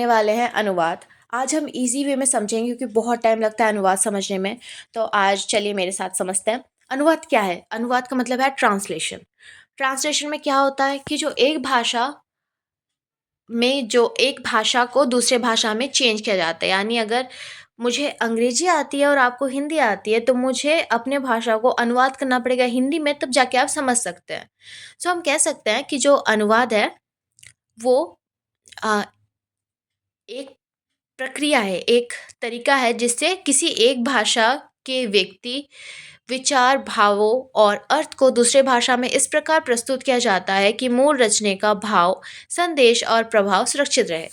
पढ़ने वाले हैं अनुवाद। आज हम इजी वे में समझेंगे क्योंकि बहुत टाइम लगता है अनुवाद समझने में। तो आज चलिए मेरे साथ समझते हैं। अनुवाद क्या है? अनुवाद का मतलब है ट्रांसलेशन। ट्रांसलेशन में क्या होता है कि जो एक भाषा को दूसरे भाषा में चेंज किया जाता है। यानी अगर मुझे अंग्रेजी आती है और आपको हिंदी आती है तो मुझे अपने भाषा को अनुवाद करना पड़ेगा हिंदी में, तब जाके आप समझ सकते हैं। सो हम कह सकते हैं कि जो अनुवाद है वो अ, एक प्रक्रिया है, एक तरीका है जिससे किसी एक भाषा के व्यक्ति, विचार, भावों और अर्थ को दूसरे भाषा में इस प्रकार प्रस्तुत किया जाता है कि मूल रचने का भाव, संदेश और प्रभाव सुरक्षित रहे।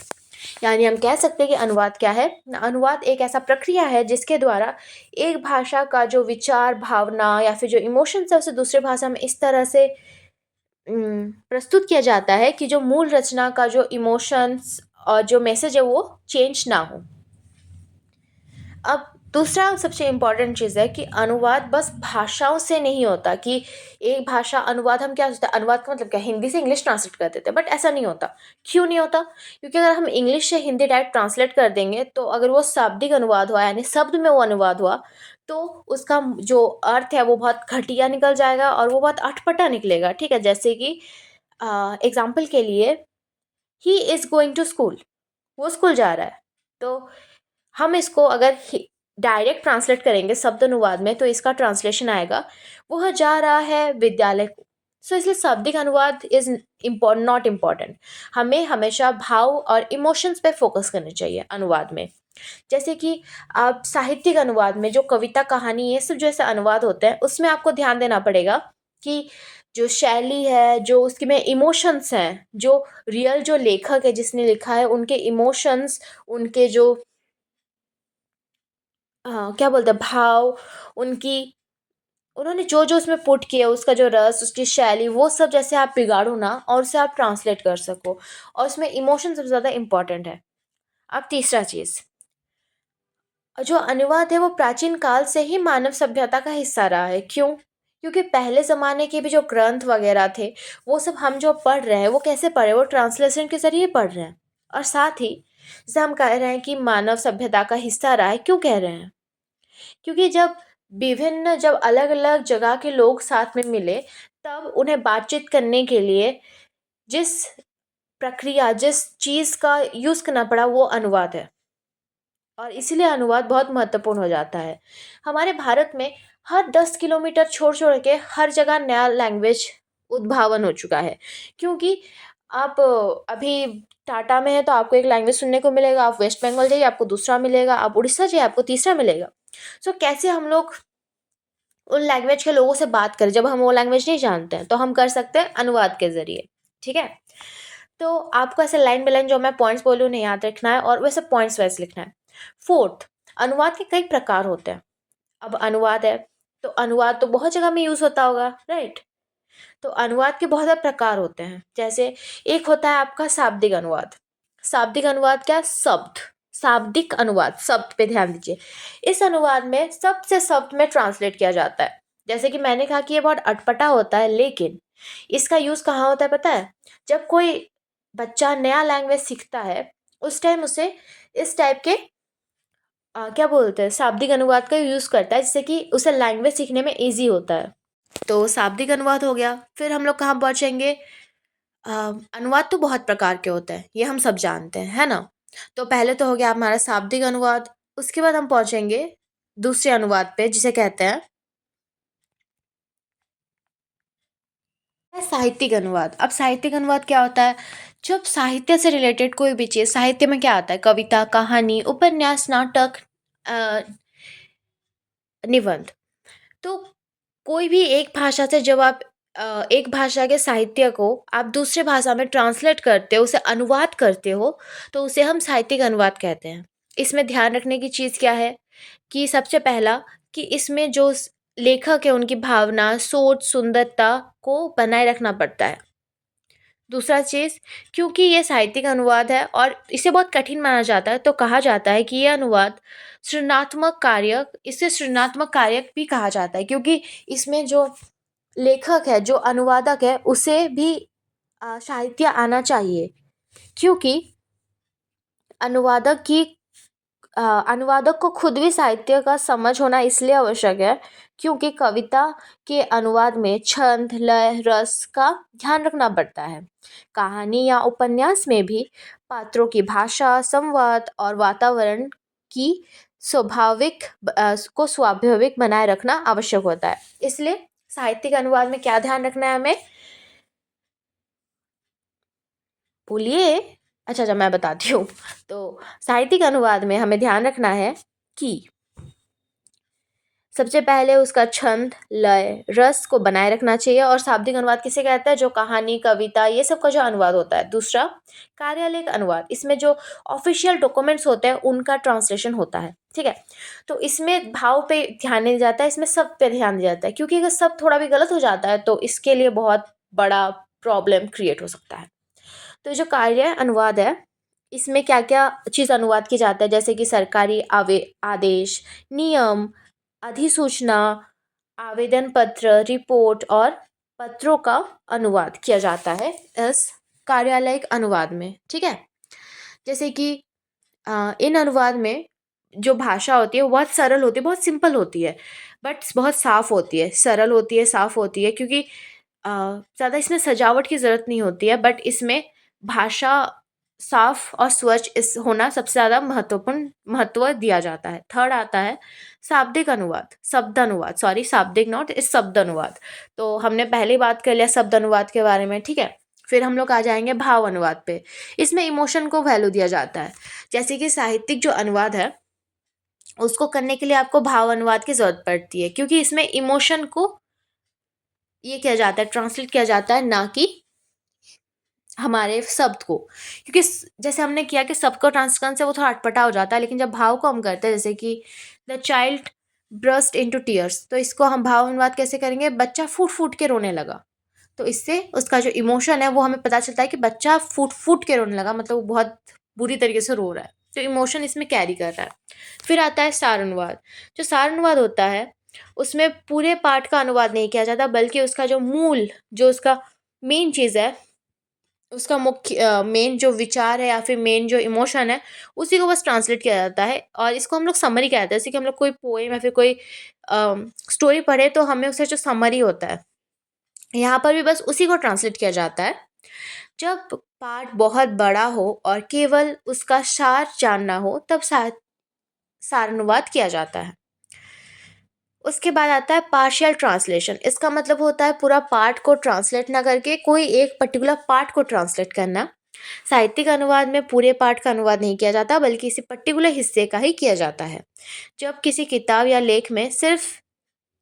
यानी हम कह सकते हैं कि अनुवाद क्या है? अनुवाद एक ऐसा प्रक्रिया है जिसके द्वारा एक भाषा का जो विचार, भावना या फिर जो इमोशंस है उसे दूसरे भाषा में इस तरह से प्रस्तुत किया जाता है कि जो मूल रचना का जो इमोशंस और जो मैसेज है वो चेंज ना हो। अब दूसरा सबसे इम्पोर्टेंट चीज़ है कि अनुवाद बस भाषाओं से नहीं होता कि एक भाषा अनुवाद, हम क्या सोचते हैं अनुवाद का मतलब क्या, हिंदी से इंग्लिश ट्रांसलेट कर देते हैं, बट ऐसा नहीं होता। क्यों नहीं होता? क्योंकि अगर हम इंग्लिश से हिंदी डायरेक्ट ट्रांसलेट कर देंगे तो अगर वो शाब्दिक अनुवाद हुआ यानी शब्द में वो अनुवाद हुआ तो उसका जो अर्थ है वो बहुत घटिया निकल जाएगा और वो बहुत अटपटा निकलेगा। ठीक है, जैसे कि एग्जाम्पल के लिए, he is going to school, वो स्कूल जा रहा है। तो हम इसको अगर डायरेक्ट ट्रांसलेट करेंगे शब्द अनुवाद में तो इसका ट्रांसलेशन आएगा, वह जा रहा है विद्यालय को। सो इसलिए शाब्दिक अनुवाद इज नॉट इम्पॉर्टेंट। हमें हमेशा भाव और इमोशंस पे फोकस करने चाहिए अनुवाद में। जैसे कि आप साहित्यिक अनुवाद में जो कविता, कहानी, ये सब जो ऐसे अनुवाद होते हैं उसमें आपको ध्यान देना पड़ेगा कि जो शैली है, जो उसके में इमोशंस हैं, जो रियल जो लेखक है जिसने लिखा है उनके इमोशंस, उनके जो क्या बोलते हैं भाव, उनकी उन्होंने जो जो उसमें पुट किया, उसका जो रस, उसकी शैली, वो सब जैसे आप बिगाड़ो ना और उसे आप ट्रांसलेट कर सको, और उसमें इमोशन सबसे ज़्यादा इम्पोर्टेंट है। अब तीसरा चीज़, जो अनुवाद है वो प्राचीन काल से ही मानव सभ्यता का हिस्सा रहा है। क्यों? क्योंकि पहले ज़माने के भी जो ग्रंथ वगैरह थे वो सब हम जो पढ़ रहे हैं वो कैसे पढ़ रहे हैं, वो ट्रांसलेशन के ज़रिए पढ़ रहे हैं। और साथ ही जैसे हम कह रहे हैं कि मानव सभ्यता का हिस्सा रहा है, क्यों कह रहे हैं? क्योंकि जब अलग अलग जगह के लोग साथ में मिले तब उन्हें बातचीत करने के लिए जिस प्रक्रिया, जिस चीज़ का यूज़ करना पड़ा वो अनुवाद है। और इसीलिए अनुवाद बहुत महत्वपूर्ण हो जाता है। हमारे भारत में हर 10 किलोमीटर छोड़ छोड़ के हर जगह नया लैंग्वेज उद्भावन हो चुका है। क्योंकि आप अभी टाटा में है तो आपको एक लैंग्वेज सुनने को मिलेगा, आप वेस्ट बंगाल जाइए आपको दूसरा मिलेगा, आप उड़ीसा जाइए आपको तीसरा मिलेगा। सो कैसे हम लोग उन लैंग्वेज के लोगों से बात करें जब हम वो लैंग्वेज नहीं जानते हैं? तो हम कर सकते हैं अनुवाद के ज़रिए। ठीक है? तो आपको ऐसे लाइन बाय लाइन जो मैं पॉइंट्स बोली उन्हें याद रखना है और वैसे पॉइंट्स वाइज़ लिखना है। फोर्थ, अनुवाद के कई प्रकार होते हैं। अब अनुवाद है तो अनुवाद तो बहुत जगह में यूज़ होता होगा, राइट? तो अनुवाद के बहुत सारे प्रकार होते हैं। जैसे एक होता है आपका शाब्दिक अनुवाद। शाब्दिक अनुवाद क्या? शब्द। शाब्दिक अनुवाद, शब्द पे ध्यान दीजिए। इस अनुवाद में शब्द से शब्द में ट्रांसलेट किया जाता है। जैसे कि मैंने कहा कि ये बहुत अटपटा होता है, लेकिन इसका यूज़ कहाँ होता है पता है? जब कोई बच्चा नया लैंग्वेज सीखता है उस टाइम उसे इस टाइप के क्या बोलते हैं, शाब्दिक अनुवाद का यूज़ करता है जिससे कि उसे लैंग्वेज सीखने में ईज़ी होता है। तो शाब्दिक अनुवाद हो गया। फिर हम लोग कहाँ पहुँचेंगे? अ, अनुवाद तो बहुत प्रकार के होते हैं, ये हम सब जानते हैं, है ना? तो पहले तो हो गया हमारा शाब्दिक अनुवाद, उसके बाद हम पहुँचेंगे दूसरे अनुवाद पे जिसे कहते हैं साहित्यिक अनुवाद। अब साहित्यिक अनुवाद क्या होता है? जब साहित्य से रिलेटेड कोई भी चीज़, साहित्य में क्या आता है? कविता, कहानी, उपन्यास, नाटक, अ, निबंध। तो कोई भी एक भाषा से जब आप एक भाषा के साहित्य को आप दूसरे भाषा में ट्रांसलेट करते हो, उसे अनुवाद करते हो, तो उसे हम साहित्यिक अनुवाद कहते हैं। इसमें ध्यान रखने की चीज़ क्या है कि सबसे पहला कि इसमें जो लेखक है उनकी भावना, सोच, सुंदरता को बनाए रखना पड़ता है। दूसरा चीज़, क्योंकि ये साहित्यिक अनुवाद है और इसे बहुत कठिन माना जाता है तो कहा जाता है कि ये अनुवाद सृजनात्मक कार्य, इसे सृजनात्मक कार्य भी कहा जाता है क्योंकि इसमें जो लेखक है, जो अनुवादक है, उसे भी साहित्य आना चाहिए। क्योंकि अनुवादक की अनुवादक को खुद भी साहित्य का समझ होना इसलिए आवश्यक है क्योंकि कविता के अनुवाद में छंद, लय, रस का ध्यान रखना पड़ता है। कहानी या उपन्यास में भी पात्रों की भाषा, संवाद और वातावरण की स्वाभाविक बनाए रखना आवश्यक होता है। इसलिए साहित्यिक अनुवाद में क्या ध्यान रखना है हमें? बोलिए। अच्छा, मैं बताती हूँ। तो साहित्यिक अनुवाद में हमें ध्यान रखना है कि सबसे पहले उसका छंद, लय, रस को बनाए रखना चाहिए। और शाब्दिक अनुवाद किसे कहते हैं? जो कहानी, कविता ये सब का जो अनुवाद होता है। दूसरा, कार्यालयिक अनुवाद, इसमें जो ऑफिशियल डॉक्यूमेंट्स होते हैं उनका ट्रांसलेशन होता है। ठीक है, तो इसमें भाव पे ध्यान नहीं दिया जाता है, इसमें सब पे ध्यान दिया जाता है, क्योंकि अगर सब थोड़ा भी गलत हो जाता है तो इसके लिए बहुत बड़ा प्रॉब्लम क्रिएट हो सकता है। तो जो कार्य अनुवाद है, इसमें क्या क्या चीज़ अनुवाद की जाता है, जैसे कि सरकारी आदेश, नियम, अधिसूचना, आवेदन पत्र, रिपोर्ट और पत्रों का अनुवाद किया जाता है इस कार्यालयिक अनुवाद में। ठीक है, जैसे कि इन अनुवाद में जो भाषा होती है वो बहुत सरल होती है, बहुत सिंपल होती है, बट बहुत साफ होती है, सरल होती है, साफ होती है, क्योंकि ज़्यादा इसमें सजावट की ज़रूरत नहीं होती है, बट इसमें भाषा साफ और स्वच्छ इस होना सबसे ज़्यादा महत्व दिया जाता है। थर्ड आता है शाब्दिक अनुवाद, शब्द अनुवाद, सॉरी शाब्दिक नॉट, इस शब्द अनुवाद। तो हमने पहले ही बात कर लिया शब्द अनुवाद के बारे में। ठीक है, फिर हम लोग आ जाएंगे भाव अनुवाद पे। इसमें इमोशन को वैल्यू दिया जाता है। जैसे कि साहित्यिक जो अनुवाद है उसको करने के लिए आपको भाव अनुवाद की ज़रूरत पड़ती है, क्योंकि इसमें इमोशन को ये किया जाता है, ट्रांसलेट किया जाता है, ना कि हमारे शब्द को। क्योंकि जैसे हमने किया कि सबको ट्रांसकरण से वो थोड़ा अटपटा हो जाता है, लेकिन जब भाव को हम करते हैं, जैसे कि the child burst into tears, तो इसको हम भाव अनुवाद कैसे करेंगे? बच्चा फूट फूट के रोने लगा, तो इससे उसका जो इमोशन है वो हमें पता चलता है कि बच्चा फूट फूट के रोने लगा, मतलब वो बहुत बुरी तरीके से रो रहा है, तो इमोशन इसमें कैरी कर रहा है। फिर आता है सार अनुवाद। जो सार अनुवाद होता है उसमें पूरे पाठ का अनुवाद नहीं किया जाता, बल्कि उसका जो मूल, जो उसका मेन चीज़ है, उसका मुख्य मेन जो विचार है या फिर मेन जो इमोशन है, उसी को बस ट्रांसलेट किया जाता है। और इसको हम लोग समरी कहते हैं। जैसे कि हम लोग कोई पोएम या फिर कोई स्टोरी पढ़े तो हमें उससे जो समरी होता है, यहाँ पर भी बस उसी को ट्रांसलेट किया जाता है। जब पाठ बहुत बड़ा हो और केवल उसका सार जानना हो, तब सारानुवाद किया जाता है। उसके बाद आता है पार्शियल ट्रांसलेशन। इसका मतलब होता है पूरा पार्ट को ट्रांसलेट ना करके कोई एक पर्टिकुलर पार्ट को ट्रांसलेट करना। साहित्यिक अनुवाद में पूरे पाठ का अनुवाद नहीं किया जाता, बल्कि किसी पर्टिकुलर हिस्से का ही किया जाता है। जब किसी किताब या लेख में सिर्फ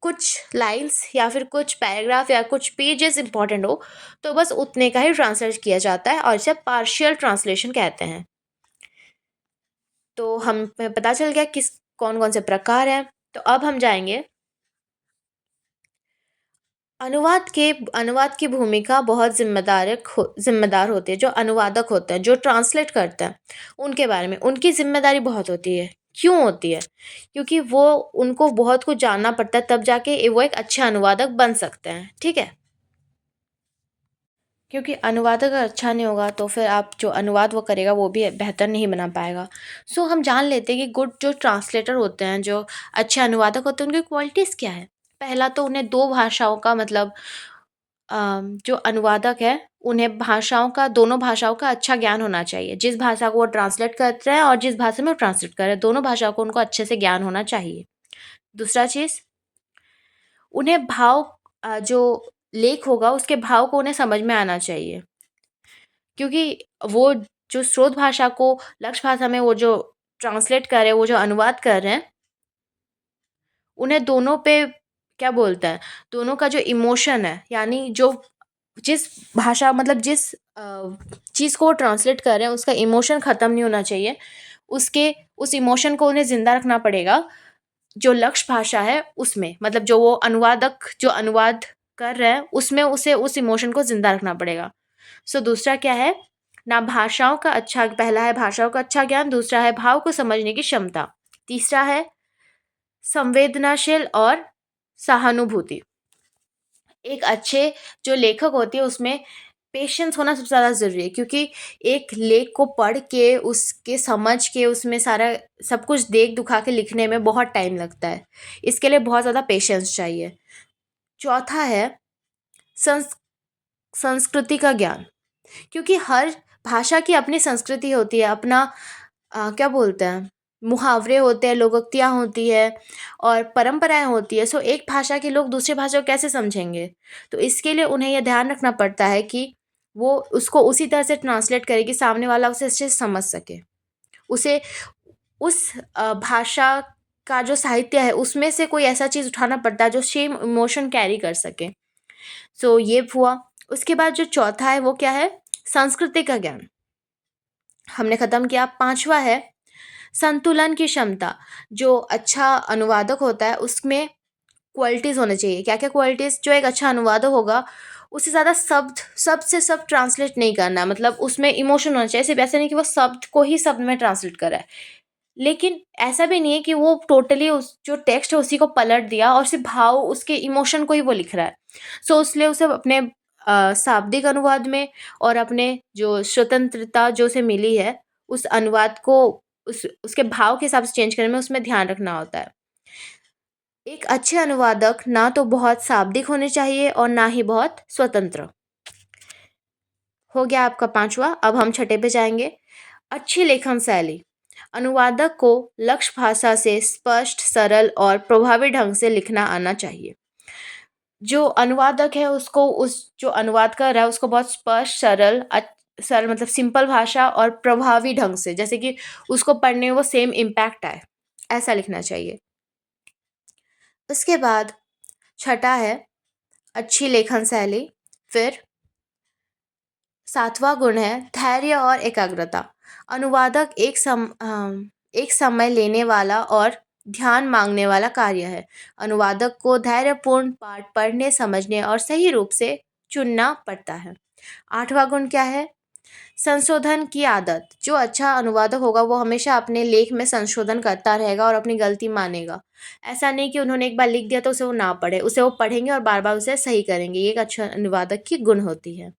कुछ लाइन्स या फिर कुछ पैराग्राफ या कुछ पेजेस इंपॉर्टेंट हो, तो बस उतने का ही ट्रांसलेट किया जाता है, और इसे पार्शियल ट्रांसलेशन कहते हैं। तो हमें पता चल गया किस कौन कौन से प्रकार हैं। तो अब हम जाएंगे अनुवाद की भूमिका। बहुत जिम्मेदार होती है जो अनुवादक होते हैं, जो ट्रांसलेट करते हैं, उनके बारे में उनकी जिम्मेदारी बहुत होती है। क्यों होती है? क्योंकि वो उनको बहुत कुछ जानना पड़ता है, तब जाके वो एक अच्छे अनुवादक बन सकते हैं। ठीक है, क्योंकि अनुवादक अगर अच्छा नहीं होगा तो फिर आप जो अनुवाद वो करेगा वो भी बेहतर नहीं बना पाएगा। सो हम जान लेते हैं कि गुड जो ट्रांसलेटर होते हैं, जो अच्छे अनुवादक होते हैं, उनकी क्वालिटीज़ क्या है। पहला तो उन्हें दो भाषाओं का मतलब जो अनुवादक है उन्हें दोनों भाषाओं का अच्छा ज्ञान होना चाहिए। जिस भाषा को वो ट्रांसलेट कर रहे हैं और जिस भाषा में वो ट्रांसलेट कर रहे हैं, दोनों भाषाओं को उनको अच्छे से ज्ञान होना चाहिए। दूसरा चीज़, उन्हें जो लेख होगा उसके भाव को उन्हें समझ में आना चाहिए, क्योंकि वो जो स्रोत भाषा को लक्ष्य भाषा में वो जो ट्रांसलेट कर रहे हैं, वो जो अनुवाद कर रहे हैं, उन्हें दोनों पे क्या बोलते हैं, दोनों का जो इमोशन है, यानी जो जिस भाषा मतलब जिस चीज़ को वो ट्रांसलेट कर रहे हैं उसका इमोशन ख़त्म नहीं होना चाहिए। उस इमोशन को उन्हें ज़िंदा रखना पड़ेगा जो लक्ष्य भाषा है उसमें, मतलब जो वो अनुवादक जो अनुवाद कर रहे हैं उसमें उसे उस इमोशन को ज़िंदा रखना पड़ेगा। सो दूसरा क्या है ना, पहला है भाषाओं का अच्छा ज्ञान, दूसरा है भाव को समझने की क्षमता, तीसरा है संवेदनाशील और सहानुभूति। एक अच्छे जो लेखक होती है उसमें पेशेंस होना सबसे ज़्यादा ज़रूरी है, क्योंकि एक लेख को पढ़ के, उसके समझ के, उसमें सारा सब कुछ देख दुखा के लिखने में बहुत टाइम लगता है। इसके लिए बहुत ज़्यादा पेशेंस चाहिए। चौथा है संस संस्कृति का ज्ञान, क्योंकि हर भाषा की अपनी संस्कृति होती है, अपना क्या बोलते हैं, मुहावरे होते हैं, लोकोक्तियाँ होती है और परंपराएँ होती है। सो एक भाषा के लोग दूसरी भाषा को कैसे समझेंगे? तो इसके लिए उन्हें ये ध्यान रखना पड़ता है कि वो उसको उसी तरह से ट्रांसलेट करे कि सामने वाला उसे अच्छे से समझ सके। उसे उस भाषा का जो साहित्य है उसमें से कोई ऐसा चीज़ उठाना पड़ता है जो सेम इमोशन कैरी कर सके। सो ये हुआ। उसके बाद जो चौथा है वो क्या है? संस्कृति का ज्ञान। हमने ख़त्म किया। पाँचवा है संतुलन की क्षमता। जो अच्छा अनुवादक होता है उसमें क्वालिटीज़ होने चाहिए। क्या-क्या क्वालिटीज़? जो एक अच्छा अनुवादक होगा उससे ज़्यादा शब्द से शब्द ट्रांसलेट नहीं करना है, मतलब उसमें इमोशन होना चाहिए। सिर्फ़ ऐसा नहीं कि वो शब्द को ही शब्द में ट्रांसलेट कर रहा है। लेकिन ऐसा भी नहीं है कि वो टोटली उस जो टेक्स्ट है उसी को पलट दिया और सिर्फ़ भाव उसके इमोशन को ही वो लिख रहा है। सो इसलिए उसे अपने शाब्दिक अनुवाद में और अपने जो स्वतंत्रता जो उसे मिली है, उस अनुवाद को उसके भाव के हिसाब से चेंज करने में उसमें ध्यान रखना होता है। एक अच्छे अनुवादक ना तो बहुत शाब्दिक होने चाहिए और ना ही बहुत स्वतंत्र। हो गया आपका पाँचवा। अब हम छठे पे जाएँगे। अच्छी लेखन शैली। अनुवादक को लक्ष्य भाषा से स्पष्ट, सरल और प्रभावी ढंग से लिखना आना चाहिए। जो अनुवादक है उसको उस जो अनुवाद कर रहा है उसको बहुत स्पष्ट, सरल मतलब सिंपल भाषा और प्रभावी ढंग से, जैसे कि उसको पढ़ने में वो सेम इम्पैक्ट आए, ऐसा लिखना चाहिए। उसके बाद छठा है अच्छी लेखन शैली। फिर सातवां गुण है धैर्य और एकाग्रता। अनुवादक एक समय लेने वाला और ध्यान मांगने वाला कार्य है। अनुवादक को धैर्यपूर्ण पाठ पढ़ने, समझने और सही रूप से चुनना पड़ता है। आठवां गुण क्या है? संशोधन की आदत। जो अच्छा अनुवादक होगा वो हमेशा अपने लेख में संशोधन करता रहेगा और अपनी गलती मानेगा। ऐसा नहीं कि उन्होंने एक बार लिख दिया तो उसे वो ना पढ़े, उसे वो पढ़ेंगे और बार बार उसे सही करेंगे। ये एक अच्छा अनुवादक की गुण होती है।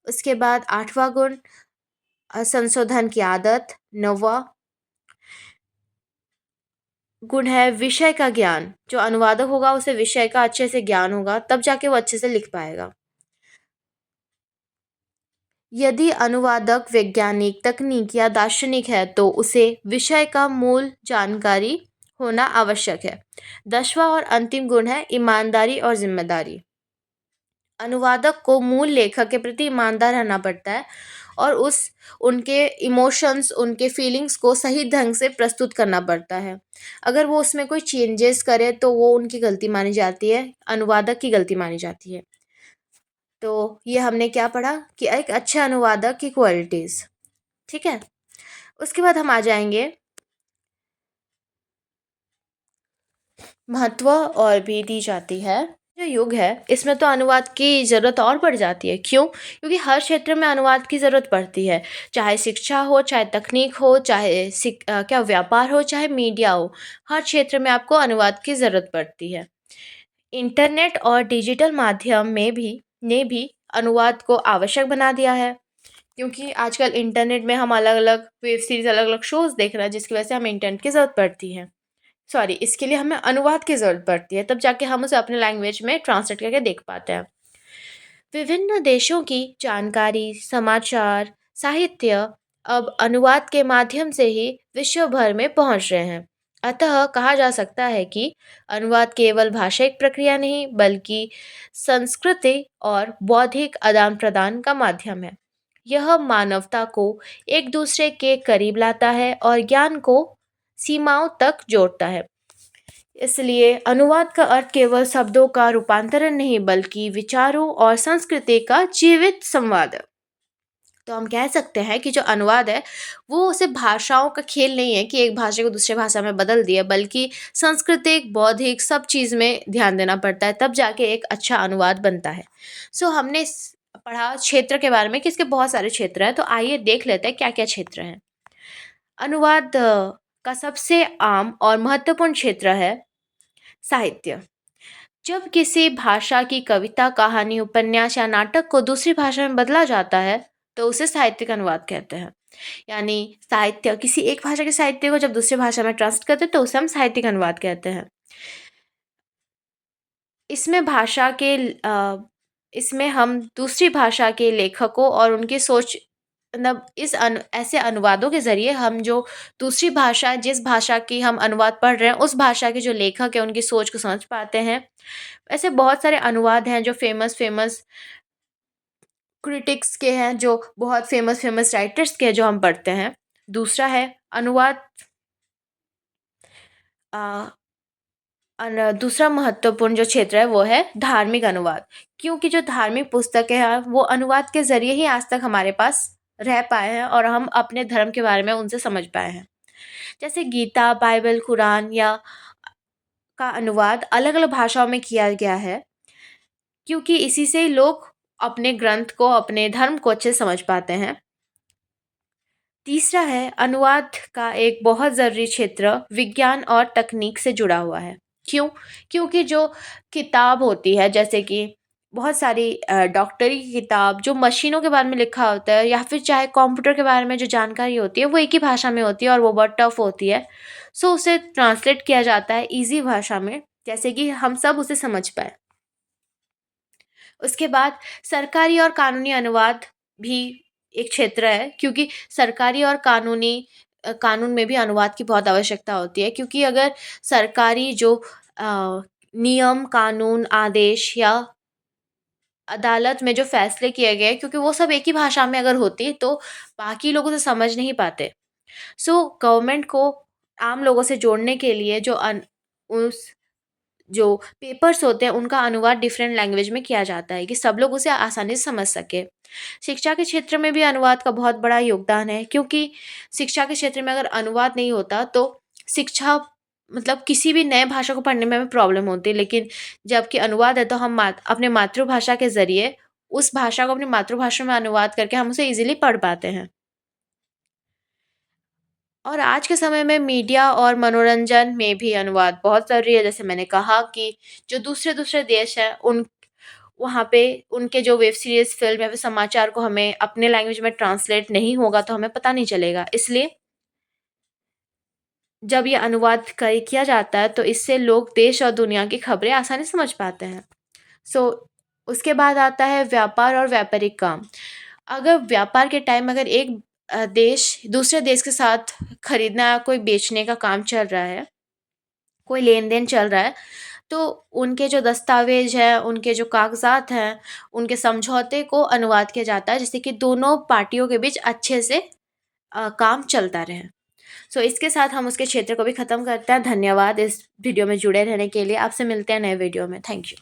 उसके बाद आठवां गुण संशोधन की आदत। नौवां गुण है विषय का ज्ञान। जो अनुवादक होगा उसे विषय का अच्छे से ज्ञान होगा, तब जाके वो अच्छे से लिख पाएगा। यदि अनुवादक वैज्ञानिक, तकनीक या दार्शनिक है तो उसे विषय का मूल जानकारी होना आवश्यक है। 10वां और अंतिम गुण है ईमानदारी और ज़िम्मेदारी। अनुवादक को मूल लेखक के प्रति ईमानदार रहना पड़ता है और उनके इमोशंस, उनके फीलिंग्स को सही ढंग से प्रस्तुत करना पड़ता है। अगर वो उसमें कोई चेंजेस करे तो वो उनकी गलती मानी जाती है, अनुवादक की गलती मानी जाती है। तो ये हमने क्या पढ़ा कि एक अच्छे अनुवादक की क्वालिटीज़, ठीक है? उसके बाद हम आ जाएँगे महत्व और भी दी जाती है। जो युग है इसमें तो अनुवाद की ज़रूरत और बढ़ जाती है। क्यों? क्योंकि हर क्षेत्र में अनुवाद की ज़रूरत पड़ती है। चाहे शिक्षा हो, चाहे तकनीक हो, चाहे क्या व्यापार हो, चाहे मीडिया हो, हर क्षेत्र में आपको अनुवाद की ज़रूरत पड़ती है। इंटरनेट और डिजिटल माध्यम में भी ने भी अनुवाद को आवश्यक बना दिया है। क्योंकि आजकल इंटरनेट में हम अलग-अलग वेब सीरीज़, अलग-अलग शोज़ देख रहे हैं जिसकी वजह से हमें इंटरनेट की ज़रूरत पड़ती है। सॉरी, इसके लिए हमें अनुवाद की ज़रूरत पड़ती है, तब जाके हम उसे अपने लैंग्वेज में ट्रांसलेट करके देख पाते हैं। विभिन्न देशों की जानकारी, समाचार, साहित्य अब अनुवाद के माध्यम से ही विश्व भर में पहुंच रहे हैं। अतः कहा जा सकता है कि अनुवाद केवल भाषाई प्रक्रिया नहीं बल्कि संस्कृति और बौद्धिक आदान-प्रदान का माध्यम है। यह मानवता को एक दूसरे के करीब लाता है और ज्ञान को सीमाओं तक जोड़ता है। इसलिए अनुवाद का अर्थ केवल शब्दों का रूपांतरण नहीं बल्कि विचारों और संस्कृति का जीवित संवाद है। तो हम कह सकते हैं कि जो अनुवाद है वो सिर्फ भाषाओं का खेल नहीं है कि एक भाषा को दूसरे भाषा में बदल दिया, बल्कि सांस्कृतिक, बौद्धिक सब चीज़ में ध्यान देना पड़ता है, तब जाके एक अच्छा अनुवाद बनता है। सो हमने पढ़ा क्षेत्र के बारे में कि इसके बहुत सारे क्षेत्र हैं, तो आइए देख लेते हैं क्या क्या क्षेत्र हैं। अनुवाद का सबसे आम और महत्वपूर्ण क्षेत्र है साहित्य। जब किसी भाषा की कविता, कहानी, उपन्यास या नाटक को दूसरी भाषा में बदला जाता है, तो उसे साहित्यिक अनुवाद कहते हैं। यानी साहित्य, किसी एक भाषा के साहित्य को जब दूसरी भाषा में ट्रांसलेट करते हैं, तो उसे हम साहित्यिक अनुवाद कहते हैं। इसमें भाषा के इसमें हम दूसरी भाषा के लेखकों और उनकी सोच, मतलब इस ऐसे अनुवादों के ज़रिए हम जो दूसरी भाषा, जिस भाषा की हम अनुवाद पढ़ रहे हैं, उस भाषा के जो लेखक हैं, उनकी सोच को समझ पाते हैं। ऐसे बहुत सारे अनुवाद हैं जो फ़ेमस क्रिटिक्स के हैं, जो बहुत फ़ेमस राइटर्स के हैं, जो हम पढ़ते हैं। दूसरा है अनुवाद, अ दूसरा महत्वपूर्ण जो क्षेत्र है वो है धार्मिक अनुवाद। क्योंकि जो धार्मिक पुस्तकें हैं वो अनुवाद के ज़रिए ही आज तक हमारे पास रह पाए हैं और हम अपने धर्म के बारे में उनसे समझ पाए हैं। जैसे गीता, बाइबल, कुरान या का अनुवाद अलग-अलग भाषाओं में किया गया है, क्योंकि इसी से लोग अपने ग्रंथ को, अपने धर्म को अच्छे से समझ पाते हैं। तीसरा है अनुवाद का एक बहुत ज़रूरी क्षेत्र विज्ञान और तकनीक से जुड़ा हुआ है। क्यों? क्योंकि जो किताब होती है, जैसे कि बहुत सारी डॉक्टरी की किताब जो मशीनों के बारे में लिखा होता है, या फिर चाहे कंप्यूटर के बारे में जो जानकारी होती है वो एक ही भाषा में होती है और वो बहुत टफ होती है। सो उसे ट्रांसलेट किया जाता है ईज़ी भाषा में, जैसे कि हम सब उसे समझ पाएँ। उसके बाद सरकारी और कानूनी अनुवाद भी एक क्षेत्र है, क्योंकि सरकारी और कानून में भी अनुवाद की बहुत आवश्यकता होती है, क्योंकि अगर सरकारी जो नियम, कानून, आदेश या अदालत में जो फैसले किए गए, क्योंकि वो सब एक ही भाषा में अगर होती तो बाकी लोग उसे समझ नहीं पाते। सो गवर्नमेंट को आम लोगों से जोड़ने के लिए उस जो पेपर्स होते हैं उनका अनुवाद डिफरेंट लैंग्वेज में किया जाता है, कि सब लोग उसे आसानी से समझ सकें। शिक्षा के क्षेत्र में भी अनुवाद का बहुत बड़ा योगदान है, क्योंकि शिक्षा के क्षेत्र में अगर अनुवाद नहीं होता तो शिक्षा, मतलब किसी भी नए भाषा को पढ़ने में हमें प्रॉब्लम होती है, लेकिन जबकि अनुवाद है तो हम अपने मातृभाषा के ज़रिए उस भाषा को अपनी मातृभाषा में अनुवाद करके हम उसे ईज़िली पढ़ पाते हैं। और आज के समय में मीडिया और मनोरंजन में भी अनुवाद बहुत ज़रूरी है। जैसे मैंने कहा कि जो दूसरे-दूसरे देश हैं, उन वहाँ पे उनके जो वेब सीरीज़, फ़िल्म या फिर समाचार को हमें अपने लैंग्वेज में ट्रांसलेट नहीं होगा तो हमें पता नहीं चलेगा। इसलिए जब ये अनुवाद किया जाता है तो इससे लोग देश और दुनिया की खबरें आसानी से समझ पाते हैं। सो उसके बाद आता है व्यापार और व्यापारिक काम। अगर व्यापार के टाइम अगर एक देश दूसरे देश के साथ खरीदना या कोई बेचने का काम चल रहा है, कोई लेन-देन चल रहा है, तो उनके जो दस्तावेज़ हैं, उनके जो कागज़ात हैं, उनके समझौते को अनुवाद किया जाता है, जिससे कि दोनों पार्टियों के बीच अच्छे से काम चलता रहे। सो इसके साथ हम उसके क्षेत्र को भी ख़त्म करते हैं। धन्यवाद इस वीडियो में जुड़े रहने के लिए। आपसे मिलते हैं नए वीडियो में। Thank you.